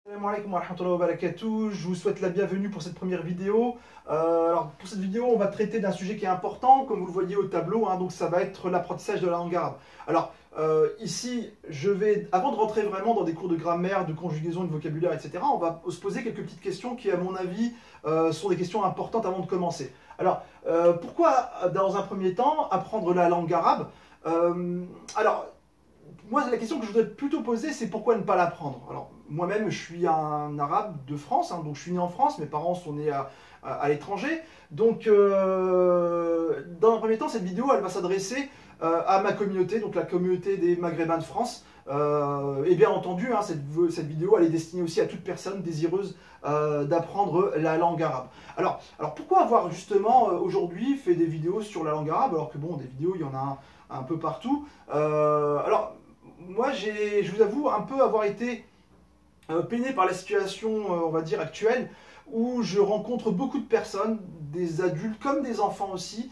Assalamu alaikum wa rahmatullahi wa barakatuh. Je vous souhaite la bienvenue pour cette première vidéo. Alors pour cette vidéo, on va traiter d'un sujet qui est important, comme vous le voyez au tableau, donc ça va être l'apprentissage de la langue arabe. Alors ici, avant de rentrer vraiment dans des cours de grammaire, de conjugaison, de vocabulaire, etc., on va se poser quelques petites questions qui, à mon avis, sont des questions importantes avant de commencer. Alors, pourquoi, dans un premier temps, apprendre la langue arabe? Alors, moi, la question que je voudrais plutôt poser, c'est pourquoi ne pas l'apprendre? Alors, moi-même, je suis un arabe de France, donc je suis né en France, mes parents sont nés à l'étranger. Donc, dans un premier temps, cette vidéo, elle va s'adresser à ma communauté, donc la communauté des Maghrébins de France. Et bien entendu, cette vidéo, elle est destinée aussi à toute personne désireuse d'apprendre la langue arabe. Alors, pourquoi avoir justement aujourd'hui fait des vidéos sur la langue arabe, alors que bon, des vidéos, il y en a un peu partout. Alors, moi, je vous avoue un peu avoir été peiné par la situation, on va dire, actuelle, où je rencontre beaucoup de personnes, des adultes comme des enfants aussi,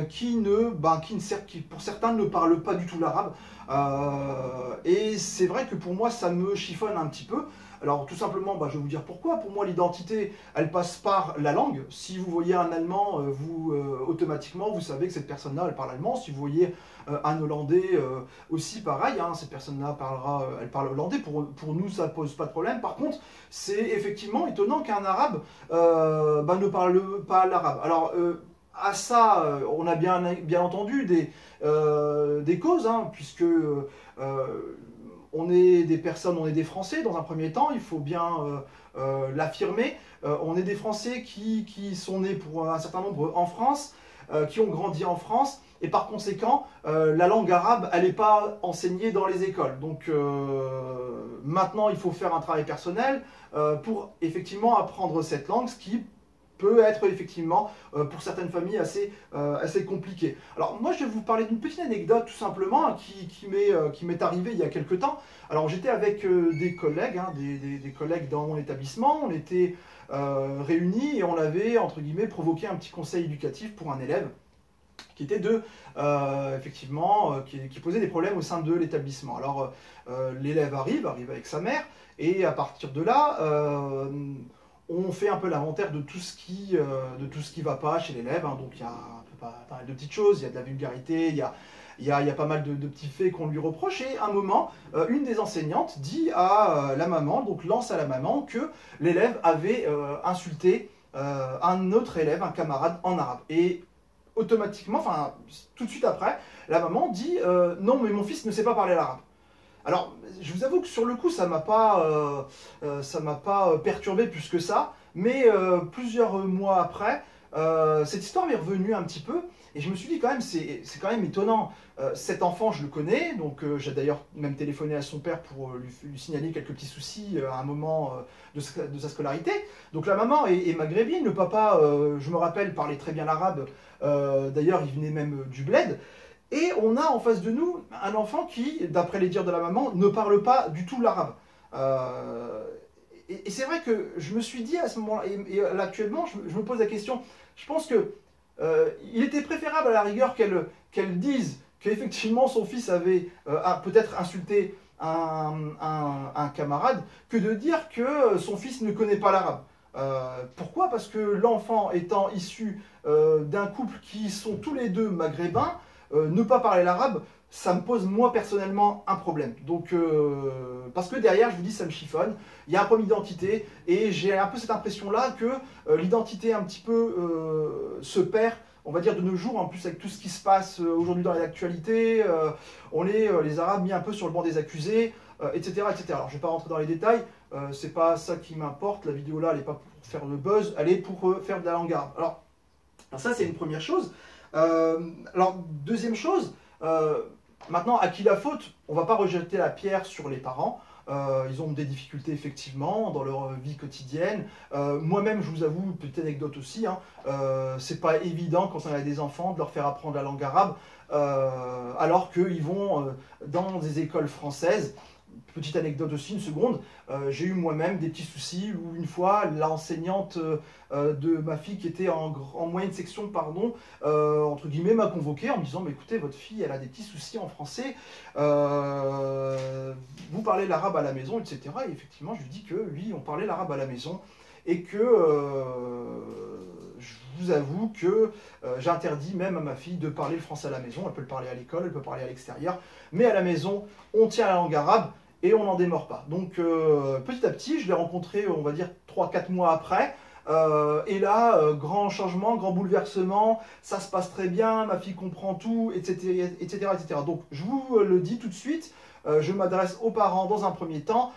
qui pour certains ne parlent pas du tout l'arabe. Et c'est vrai que pour moi, ça me chiffonne un petit peu. Alors tout simplement, je vais vous dire pourquoi. Pour moi, l'identité, elle passe par la langue. Si vous voyez un Allemand, automatiquement, vous savez que cette personne-là, elle parle allemand. Si vous voyez un Hollandais, aussi pareil, cette personne-là elle parle hollandais. Pour nous, ça pose pas de problème. Par contre, c'est effectivement étonnant qu'un arabe ne parle pas l'arabe. Alors, à ça, on a bien entendu des causes, puisque on est des personnes, on est des Français dans un premier temps, il faut bien l'affirmer. On est des Français qui sont nés pour un certain nombre en France, qui ont grandi en France, et par conséquent, la langue arabe, elle n'est pas enseignée dans les écoles. Donc maintenant, il faut faire un travail personnel pour effectivement apprendre cette langue, ce qui peut être effectivement pour certaines familles assez compliqué. Alors moi je vais vous parler d'une petite anecdote tout simplement qui m'est arrivée il y a quelques temps. Alors j'étais avec des collègues, des collègues dans mon établissement, on était réunis et on avait entre guillemets provoqué un petit conseil éducatif pour un élève qui était qui posait des problèmes au sein de l'établissement. Alors l'élève arrive avec sa mère et à partir de là on fait un peu l'inventaire de tout ce qui va pas chez l'élève. Donc il y a pas mal de petites choses, il y a de la vulgarité, il y a pas mal de petits faits qu'on lui reproche. Et à un moment, une des enseignantes dit à la maman, donc lance à la maman, que l'élève avait insulté un autre élève, un camarade en arabe. Et automatiquement, tout de suite après, la maman dit non mais mon fils ne sait pas parler l'arabe. Alors, je vous avoue que sur le coup, ça m'a pas perturbé plus que ça, mais plusieurs mois après, cette histoire m'est revenue un petit peu, et je me suis dit quand même, c'est quand même étonnant. Cet enfant, je le connais, donc j'ai d'ailleurs même téléphoné à son père pour lui signaler quelques petits soucis à un moment de sa scolarité. Donc la maman est maghrébine, le papa, je me rappelle, parlait très bien l'arabe, d'ailleurs il venait même du bled. Et on a en face de nous un enfant qui, d'après les dires de la maman, ne parle pas du tout l'arabe. Et c'est vrai que je me suis dit à ce moment-là, et là, actuellement, je me pose la question, je pense que il était préférable à la rigueur qu'elle dise qu'effectivement son fils avait peut-être insulté un camarade, que de dire que son fils ne connaît pas l'arabe. Pourquoi? Parce que l'enfant étant issu d'un couple qui sont tous les deux maghrébins, ne pas parler l'arabe, ça me pose moi personnellement un problème. Donc, parce que derrière, je vous dis, ça me chiffonne. Il y a un problème d'identité et j'ai un peu cette impression-là que l'identité un petit peu se perd, on va dire de nos jours, en plus avec tout ce qui se passe aujourd'hui dans l'actualité. On est les Arabes mis un peu sur le banc des accusés, etc., etc. Alors, je ne vais pas rentrer dans les détails. C'est pas ça qui m'importe. La vidéo là, elle n'est pas pour faire le buzz, elle est pour faire de la langue arabe. Alors ça, c'est une première chose. Alors, deuxième chose, maintenant, à qui la faute? On ne va pas rejeter la pierre sur les parents. Ils ont des difficultés effectivement dans leur vie quotidienne. Moi-même, je vous avoue, petite anecdote aussi, c'est pas évident quand on a des enfants de leur faire apprendre la langue arabe, alors qu'ils vont dans des écoles françaises. petite anecdote aussi, une seconde, j'ai eu moi-même des petits soucis où une fois, l'enseignante de ma fille qui était en moyenne section, pardon, entre guillemets, m'a convoqué en me disant, mais écoutez, votre fille, elle a des petits soucis en français, vous parlez l'arabe à la maison, etc. Et effectivement, je lui dis que oui, on parlait l'arabe à la maison et que je vous avoue que j'interdis même à ma fille de parler le français à la maison. Elle peut le parler à l'école, elle peut parler à l'extérieur, mais à la maison, on tient la langue arabe et on n'en démord pas. Donc petit à petit, je l'ai rencontré, on va dire 3-4 mois après, et là, grand changement, grand bouleversement, ça se passe très bien, ma fille comprend tout, etc. etc., etc. Donc je vous le dis tout de suite, je m'adresse aux parents dans un premier temps,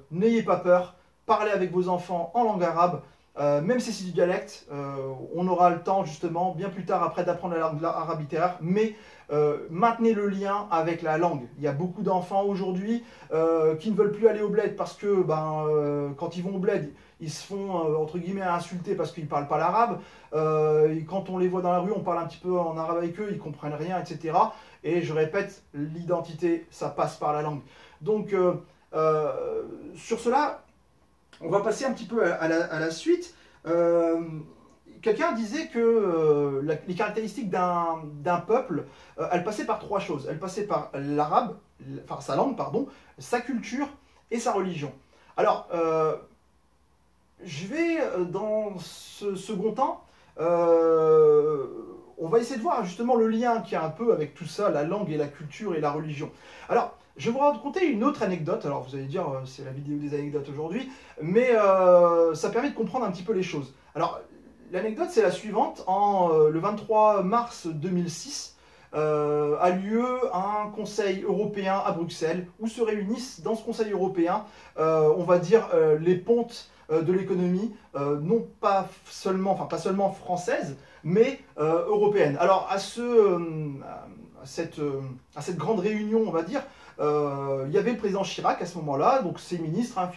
n'ayez pas peur, parlez avec vos enfants en langue arabe, même si c'est du dialecte, on aura le temps justement, bien plus tard après, d'apprendre la langue arabe littéraire, mais maintenez le lien avec la langue. Il y a beaucoup d'enfants aujourd'hui qui ne veulent plus aller au bled parce que quand ils vont au bled, ils se font entre guillemets insulter parce qu'ils ne parlent pas l'arabe. Quand on les voit dans la rue, on parle un petit peu en arabe avec eux, ils ne comprennent rien, etc. Et je répète, l'identité, ça passe par la langue. Donc sur cela, on va passer un petit peu à la suite. Quelqu'un disait que les caractéristiques d'un peuple, elles passaient par 3 choses. Elles passaient par l'arabe, enfin sa langue, pardon, sa culture et sa religion. Alors, je vais, dans ce second temps, on va essayer de voir justement le lien qu'il y a un peu avec tout ça, la langue et la culture et la religion. Alors, je vais vous raconter une autre anecdote. Alors, vous allez dire, c'est la vidéo des anecdotes aujourd'hui, mais ça permet de comprendre un petit peu les choses. Alors, l'anecdote, c'est la suivante. Le 23 mars 2006, a lieu un conseil européen à Bruxelles, où se réunissent dans ce conseil européen, on va dire, les pontes de l'économie, non pas seulement, enfin pas seulement française, mais européenne. Alors à cette grande réunion, on va dire, il y avait le président Chirac à ce moment-là, donc ses ministres, hein,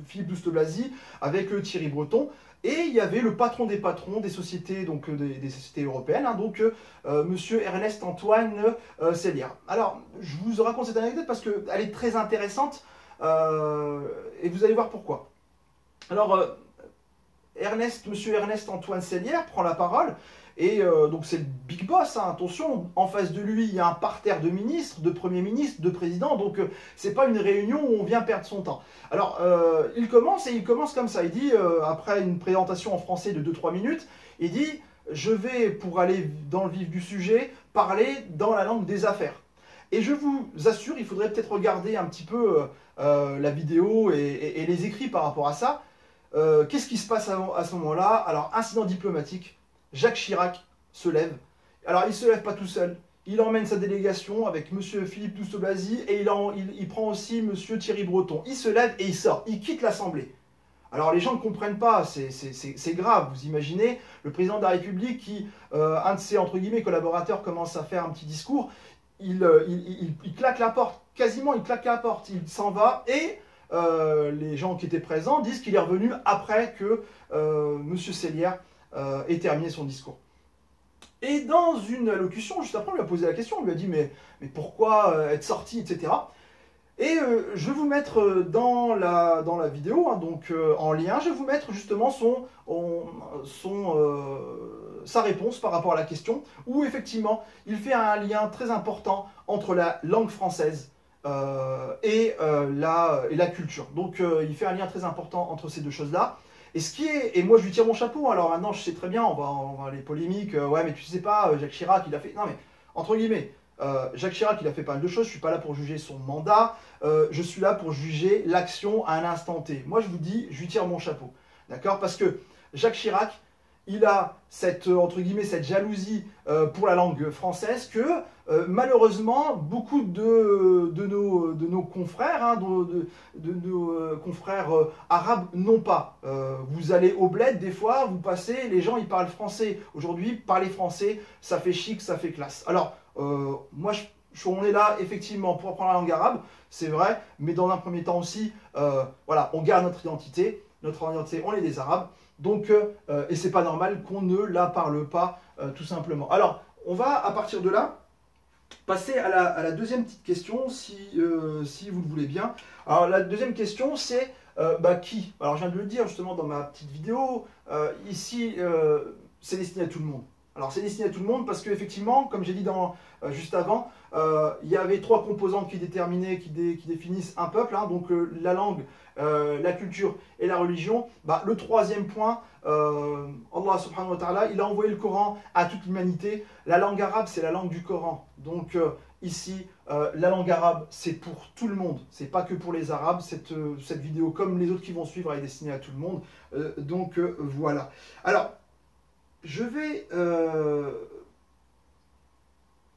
Philippe Douste-Blazy, avec Thierry Breton, et il y avait le patron des patrons des sociétés, donc des sociétés européennes, hein, donc monsieur Ernest Antoine Sellière. Alors, je vous raconte cette anecdote parce qu'elle est très intéressante, et vous allez voir pourquoi. Alors, monsieur Ernest Antoine Sellière prend la parole, et donc c'est le big boss, hein, attention, en face de lui il y a un parterre de ministres, de premiers ministres, de présidents, donc c'est pas une réunion où on vient perdre son temps. Alors il commence comme ça, il dit, après une présentation en français de 2-3 minutes, il dit, je vais, pour aller dans le vif du sujet, parler dans la langue des affaires. Et je vous assure, il faudrait peut-être regarder un petit peu la vidéo et les écrits par rapport à ça. Qu'est-ce qui se passe à ce moment-là? Alors, incident diplomatique, Jacques Chirac se lève. Alors, il ne se lève pas tout seul. Il emmène sa délégation avec M. Philippe Douste-Blazy et il prend aussi M. Thierry Breton. Il se lève et il sort. Il quitte l'Assemblée. Alors, les gens ne comprennent pas. C'est grave. Vous imaginez le président de la République qui, un de ses, entre guillemets, collaborateurs commence à faire un petit discours. Il claque la porte. Quasiment, il claque la porte. Il s'en va et les gens qui étaient présents disent qu'il est revenu après que M. Sellière ait terminé son discours. Et dans une allocution, juste après, on lui a posé la question, on lui a dit mais pourquoi être sorti, etc. Et je vais vous mettre dans la vidéo, hein, donc en lien, je vais vous mettre justement sa réponse par rapport à la question, où effectivement, il fait un lien très important entre la langue française et la culture. Donc il fait un lien très important entre ces deux choses-là. Et moi je lui tire mon chapeau, alors maintenant je sais très bien, on va les polémiques, ouais mais tu sais pas, Jacques Chirac il a fait... Non mais, entre guillemets, Jacques Chirac il a fait pas mal de choses, je suis pas là pour juger son mandat, je suis là pour juger l'action à un instant T. Moi je vous dis, je lui tire mon chapeau, d'accord? Parce que Jacques Chirac, il a entre guillemets, cette jalousie pour la langue française que malheureusement beaucoup de nos confrères, hein, de nos confrères arabes n'ont pas. Vous allez au bled, des fois, vous passez, les gens ils parlent français. Aujourd'hui, parler français, ça fait chic, ça fait classe. Alors, moi, on est là effectivement pour apprendre la langue arabe, c'est vrai, mais dans un premier temps aussi, voilà, on garde notre identité, on est des Arabes. Donc, et c'est pas normal qu'on ne la parle pas, tout simplement. Alors, on va, à partir de là, passer à la deuxième petite question, si vous le voulez bien. Alors la deuxième question, c'est qui? Alors je viens de le dire justement dans ma petite vidéo, ici c'est destiné à tout le monde. Alors c'est destiné à tout le monde parce qu'effectivement, comme j'ai dit juste avant, il y avait trois composantes qui déterminaient, qui définissent un peuple, hein, donc la langue, la culture et la religion. Le troisième point, Allah subhanahu wa ta'ala, il a envoyé le Coran à toute l'humanité. La langue arabe, c'est la langue du Coran. Donc ici, la langue arabe, c'est pour tout le monde. C'est pas que pour les Arabes. Cette vidéo, comme les autres qui vont suivre, est destinée à tout le monde. Voilà. Alors, je vais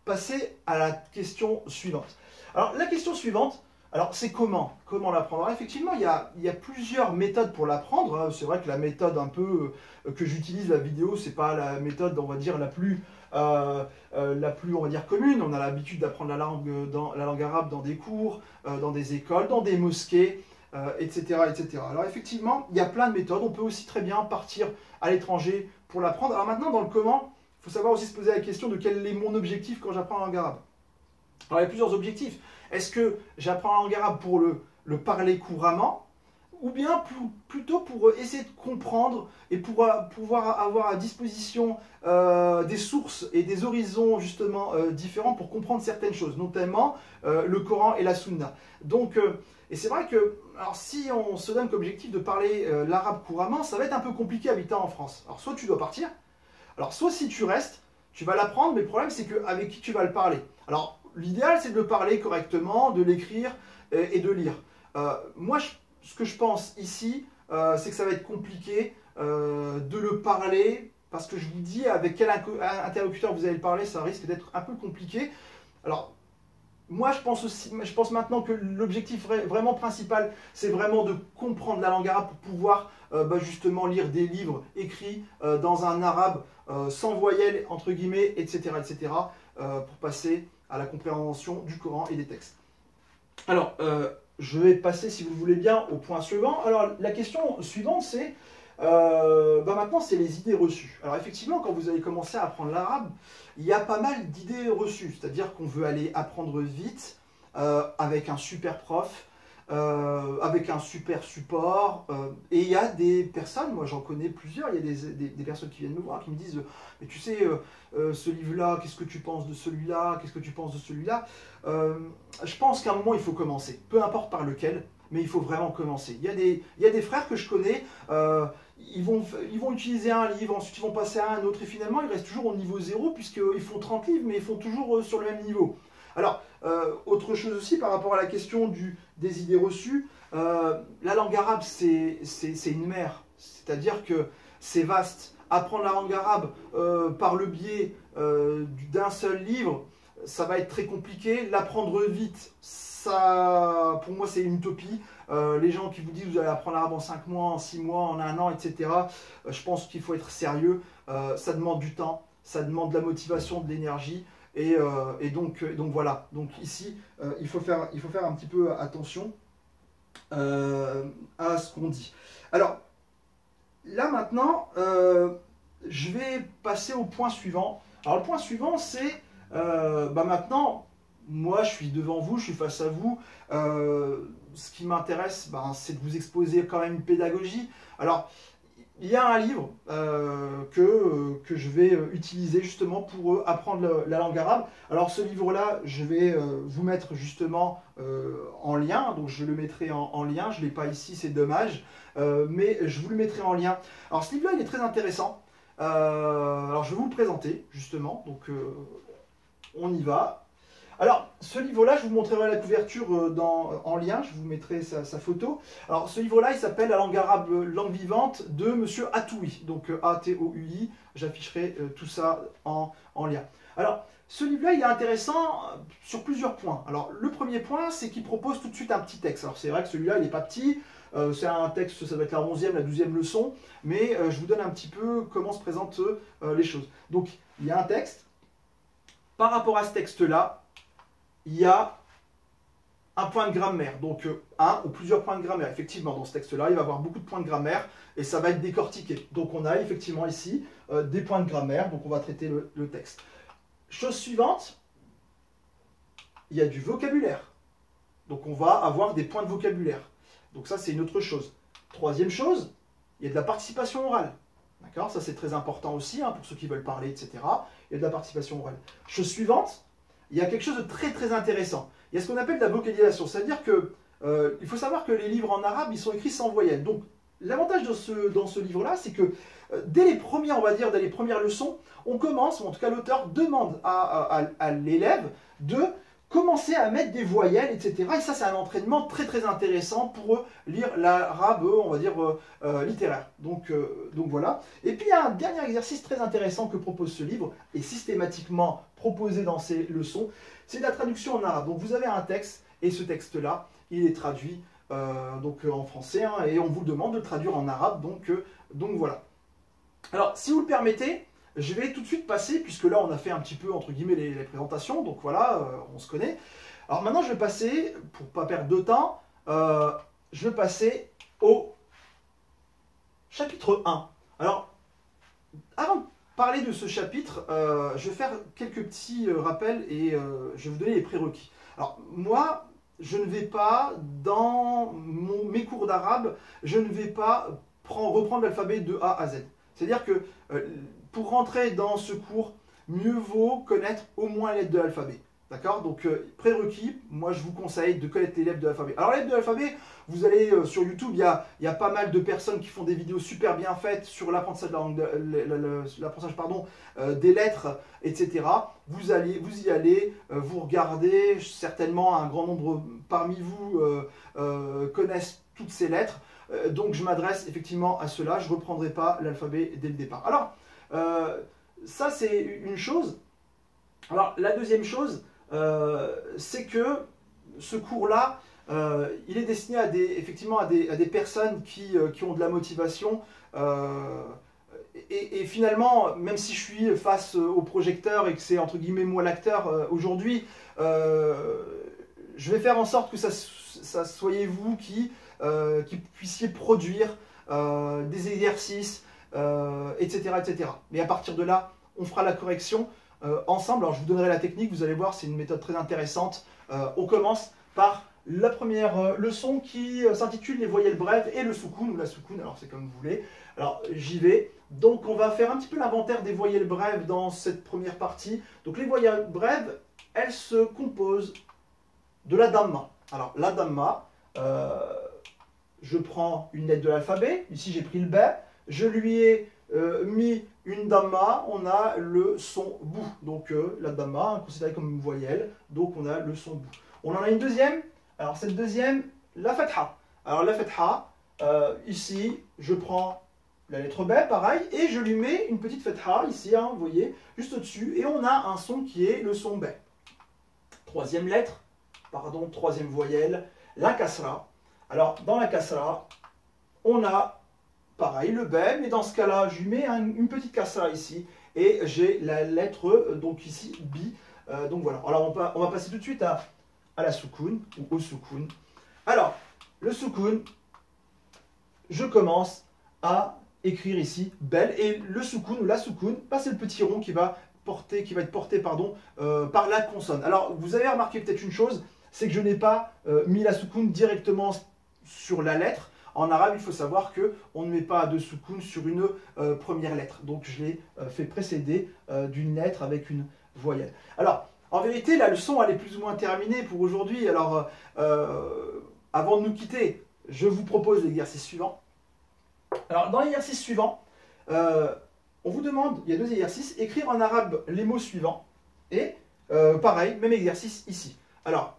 passer à la question suivante. Alors, la question suivante, alors c'est comment l'apprendre? Alors, effectivement, il y a plusieurs méthodes pour l'apprendre. C'est vrai que la méthode un peu que j'utilise, la vidéo, c'est pas la méthode, on va dire, la plus, on va dire, commune. On a l'habitude d'apprendre la langue arabe dans des cours, dans des écoles, dans des mosquées, etc., etc. Alors, effectivement, il y a plein de méthodes. On peut aussi très bien partir à l'étranger pour l'apprendre. Alors maintenant, dans le comment, il faut savoir aussi se poser la question de quel est mon objectif quand j'apprends la langue arabe. Alors il y a plusieurs objectifs. Est-ce que j'apprends la langue arabe pour le parler couramment, ou bien plutôt pour essayer de comprendre et pour pouvoir avoir à disposition des sources et des horizons justement différents pour comprendre certaines choses, notamment le Coran et la Sunna. Donc, et c'est vrai que alors, si on se donne comme objectif de parler l'arabe couramment, ça va être un peu compliqué habitant en France. Alors soit tu dois partir, alors soit si tu restes, tu vas l'apprendre, mais le problème c'est qu'avec qui tu vas le parler. Alors l'idéal c'est de le parler correctement, de l'écrire et de lire. Moi, ce que je pense ici, c'est que ça va être compliqué de le parler, parce que je vous dis avec quel interlocuteur vous allez le parler, ça risque d'être un peu compliqué. Alors, moi, je pense maintenant que l'objectif vraiment principal, c'est vraiment de comprendre la langue arabe pour pouvoir justement lire des livres écrits dans un arabe sans voyelles, entre guillemets, etc., etc., pour passer à la compréhension du Coran et des textes. Alors, je vais passer, si vous le voulez bien, au point suivant. Alors, la question suivante, c'est maintenant, c'est les idées reçues. Alors, effectivement, quand vous allez commencer à apprendre l'arabe, il y a pas mal d'idées reçues. C'est-à-dire qu'on veut aller apprendre vite, avec un super prof, avec un super support. Et il y a des personnes, moi j'en connais plusieurs, il y a des personnes qui viennent me voir, qui me disent mais tu sais, ce livre-là, qu'est-ce que tu penses de celui-là? Qu'est-ce que tu penses de celui-là? Je pense qu'à un moment, il faut commencer. Peu importe par lequel, mais il faut vraiment commencer. Il y a des frères que je connais, ils vont utiliser un livre, ensuite ils vont passer à un autre, et finalement ils restent toujours au niveau 0, puisqu'ils font 30 livres, mais ils font toujours sur le même niveau. Alors, autre chose aussi par rapport à la question des idées reçues, la langue arabe c'est une mer, c'est-à-dire que c'est vaste. Apprendre la langue arabe par le biais d'un seul livre, ça va être très compliqué. L'apprendre vite, ça, pour moi c'est une utopie. Les gens qui vous disent vous allez apprendre l'arabe en 5 mois, en 6 mois, en 1 an, etc. Je pense qu'il faut être sérieux. Ça demande du temps, ça demande de la motivation, de l'énergie. Et donc voilà. Donc ici, il faut faire un petit peu attention à ce qu'on dit. Alors, là maintenant, je vais passer au point suivant. Alors le point suivant, c'est maintenant, moi je suis devant vous, je suis face à vous. Ce qui m'intéresse, c'est de vous exposer quand même une pédagogie. Alors, il y a un livre que je vais utiliser justement pour apprendre la langue arabe. Alors ce livre-là, je vais vous mettre justement en lien. Donc je le mettrai en lien. Je ne l'ai pas ici, c'est dommage. Mais je vous le mettrai en lien. Alors ce livre-là, il est très intéressant. Alors je vais vous le présenter justement. Donc on y va. Alors, ce livre-là, je vous montrerai la couverture en lien, je vous mettrai sa photo. Alors, ce livre-là, il s'appelle La langue arabe, langue vivante de Monsieur Atoui. Donc, A-T-O-U-I, j'afficherai tout ça en lien. Alors, ce livre-là, il est intéressant sur plusieurs points. Alors, le premier point, c'est qu'il propose tout de suite un petit texte. Alors, c'est vrai que celui-là, il n'est pas petit. C'est un texte, ça va être la 11e, la 12e leçon. Mais je vous donne un petit peu comment se présentent les choses. Donc, il y a un texte. Par rapport à ce texte-là, il y a un point de grammaire, donc un ou plusieurs points de grammaire. Effectivement, dans ce texte-là, il va y avoir beaucoup de points de grammaire et ça va être décortiqué. Donc on a effectivement ici des points de grammaire, donc on va traiter le texte. Chose suivante, il y a du vocabulaire. Donc on va avoir des points de vocabulaire. Donc ça, c'est une autre chose. Troisième chose, il y a de la participation orale. D'accord? Ça, c'est très important aussi, hein, pour ceux qui veulent parler, etc. Il y a de la participation orale. Chose suivante, il y a quelque chose de très très intéressant. Il y a ce qu'on appelle la vocalisation. C'est-à-dire que il faut savoir que les livres en arabe, ils sont écrits sans voyelles. Donc l'avantage dans ce livre-là, c'est que dès les premières, on va dire, dès les premières leçons, on commence, ou en tout cas l'auteur demande à l'élève de commencer à mettre des voyelles, etc. Et ça, c'est un entraînement très très intéressant pour lire l'arabe, on va dire, littéraire. Donc voilà. Et puis il y a un dernier exercice très intéressant que propose ce livre, et systématiquement proposé dans ces leçons, c'est la traduction en arabe. Donc vous avez un texte, et ce texte-là, il est traduit en français, hein, et on vous demande de le traduire en arabe, donc voilà. Alors, si vous le permettez, je vais tout de suite passer, puisque là on a fait un petit peu, entre guillemets, les présentations, donc voilà, on se connaît. Alors maintenant je vais passer, pour ne pas perdre de temps, je vais passer au chapitre 1. Alors, avant de parler de ce chapitre, je vais faire quelques petits rappels et je vais vous donner les prérequis. Alors, moi, je ne vais pas, dans mes cours d'arabe, je ne vais pas reprendre l'alphabet de A à Z. C'est-à-dire que pour rentrer dans ce cours, mieux vaut connaître au moins les lettres de l'alphabet. D'accord? Donc, prérequis, moi je vous conseille de connaître les lettres de l'alphabet. Alors, les lettres de l'alphabet, vous allez sur YouTube, il y a pas mal de personnes qui font des vidéos super bien faites sur l'apprentissage des lettres, etc. Vous y allez, vous regardez, certainement un grand nombre parmi vous connaissent toutes ces lettres. Donc je m'adresse effectivement à cela, je ne reprendrai pas l'alphabet dès le départ. Alors, ça c'est une chose. Alors la deuxième chose, c'est que ce cours-là, il est destiné effectivement à des personnes qui ont de la motivation. Et finalement, même si je suis face au projecteur et que c'est entre guillemets moi l'acteur aujourd'hui, je vais faire en sorte que ça soyez vous qui puissiez produire des exercices, etc., etc. Mais à partir de là, on fera la correction ensemble. Alors je vous donnerai la technique, vous allez voir, c'est une méthode très intéressante. On commence par la première leçon qui s'intitule les voyelles brèves et le soukoun ou la soukoun, alors c'est comme vous voulez. Alors j'y vais. Donc on va faire un petit peu l'inventaire des voyelles brèves dans cette première partie. Donc les voyelles brèves, elles se composent de la damma. Alors la damma, je prends une lettre de l'alphabet, ici j'ai pris le B, je lui ai mis une damma, on a le son bou. Donc la damma, considérée comme une voyelle, donc on a le son bou. On en a une deuxième, alors cette deuxième, la fatha. Alors la fatha, ici je prends la lettre B, pareil, et je lui mets une petite fatha, ici, hein, vous voyez, juste au-dessus, et on a un son qui est le son B. Troisième lettre, troisième voyelle, la kasra. Alors, dans la kasra, on a, pareil, le B, mais dans ce cas-là, je lui mets une petite kasra ici, et j'ai la lettre, donc ici, bi. Donc voilà. Alors, on va passer tout de suite à la soukoun, ou au soukoun. Alors, le soukoun, je commence à écrire ici belle, et le soukoun ou la soukoun, c'est le petit rond qui va être porté par la consonne. Alors vous avez remarqué peut-être une chose, c'est que je n'ai pas mis la soukoun directement sur la lettre. En arabe, il faut savoir qu'on ne met pas de soukoun sur une première lettre. Donc je l'ai fait précéder d'une lettre avec une voyelle. Alors, en vérité, la leçon elle est plus ou moins terminée pour aujourd'hui. Alors, avant de nous quitter, je vous propose l'exercice suivant. Alors, dans l'exercice suivant, on vous demande, il y a deux exercices, écrire en arabe les mots suivants. Et pareil, même exercice ici. Alors,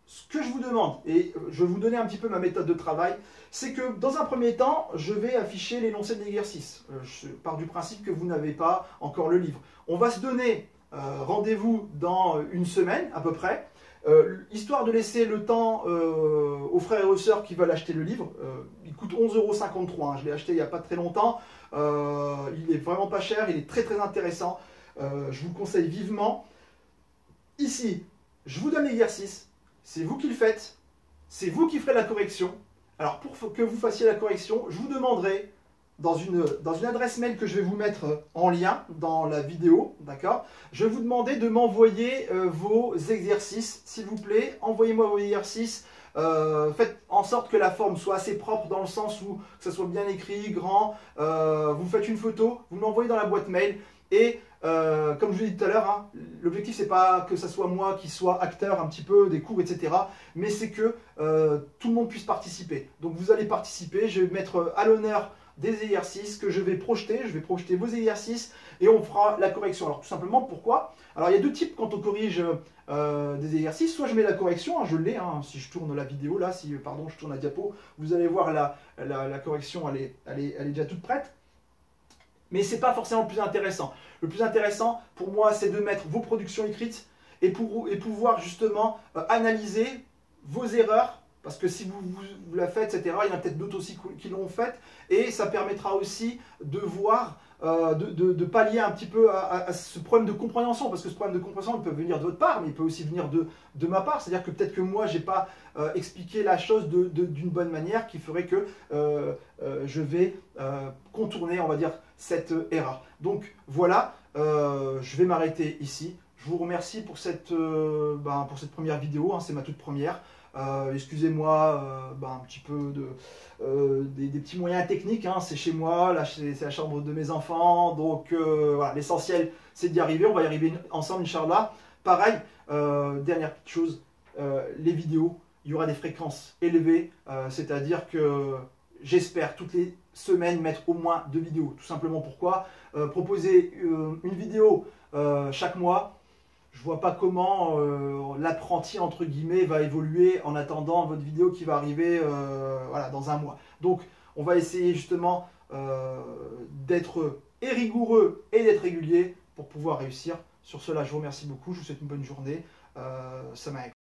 ce que je vous demande, et je vais vous donner un petit peu ma méthode de travail, c'est que dans un premier temps, je vais afficher l'énoncé de l'exercice. Je pars du principe que vous n'avez pas encore le livre. On va se donner rendez-vous dans une semaine à peu près. Histoire de laisser le temps aux frères et aux sœurs qui veulent acheter le livre. Il coûte 11,53 €, hein. Je l'ai acheté il n'y a pas très longtemps. Il est vraiment pas cher, il est très très intéressant. Je vous le conseille vivement. Ici, je vous donne l'exercice. C'est vous qui le faites. C'est vous qui ferez la correction. Alors pour que vous fassiez la correction, je vous demanderai dans une adresse mail que je vais vous mettre en lien dans la vidéo, d'accord? Je vais vous demander de m'envoyer vos exercices, s'il vous plaît. Envoyez-moi vos exercices. Faites en sorte que la forme soit assez propre dans le sens où que ça soit bien écrit, grand. Vous faites une photo, vous m'envoyez dans la boîte mail et comme je vous l'ai dit tout à l'heure, hein, l'objectif c'est pas que ça soit moi qui soit acteur un petit peu des cours, etc. Mais c'est que tout le monde puisse participer. Donc vous allez participer, je vais mettre à l'honneur des exercices que je vais projeter vos exercices et on fera la correction. Alors tout simplement pourquoi? Alors il y a deux types quand on corrige des exercices, soit je mets la correction, hein, je l'ai, hein, si je tourne la vidéo là, si pardon je tourne la diapo, vous allez voir la correction, elle est déjà toute prête. Mais ce n'est pas forcément le plus intéressant. Le plus intéressant pour moi, c'est de mettre vos productions écrites et pouvoir justement analyser vos erreurs. Parce que si vous la faites, etc., il y en a peut-être d'autres aussi qui l'ont faite. Et ça permettra aussi de voir, de pallier un petit peu à ce problème de compréhension. Parce que ce problème de compréhension, il peut venir de votre part, mais il peut aussi venir de ma part. C'est-à-dire que peut-être que moi, je n'ai pas expliqué la chose d'une bonne manière qui ferait que je vais contourner, on va dire, cette erreur. Donc voilà, je vais m'arrêter ici. Je vous remercie pour cette première vidéo, hein, c'est ma toute première. Excusez-moi un petit peu des petits moyens techniques, hein, c'est chez moi, là c'est la chambre de mes enfants, donc voilà, l'essentiel c'est d'y arriver, on va y arriver ensemble, Inch'Allah. Pareil, dernière petite chose, les vidéos, il y aura des fréquences élevées, c'est-à-dire que j'espère toutes les semaines mettre au moins 2 vidéos. Tout simplement pourquoi proposer une vidéo chaque mois, je vois pas comment l'apprenti entre guillemets va évoluer en attendant votre vidéo qui va arriver voilà, dans un mois. Donc on va essayer justement d'être rigoureux et d'être régulier pour pouvoir réussir. Sur cela, je vous remercie beaucoup, je vous souhaite une bonne journée. Ça m'a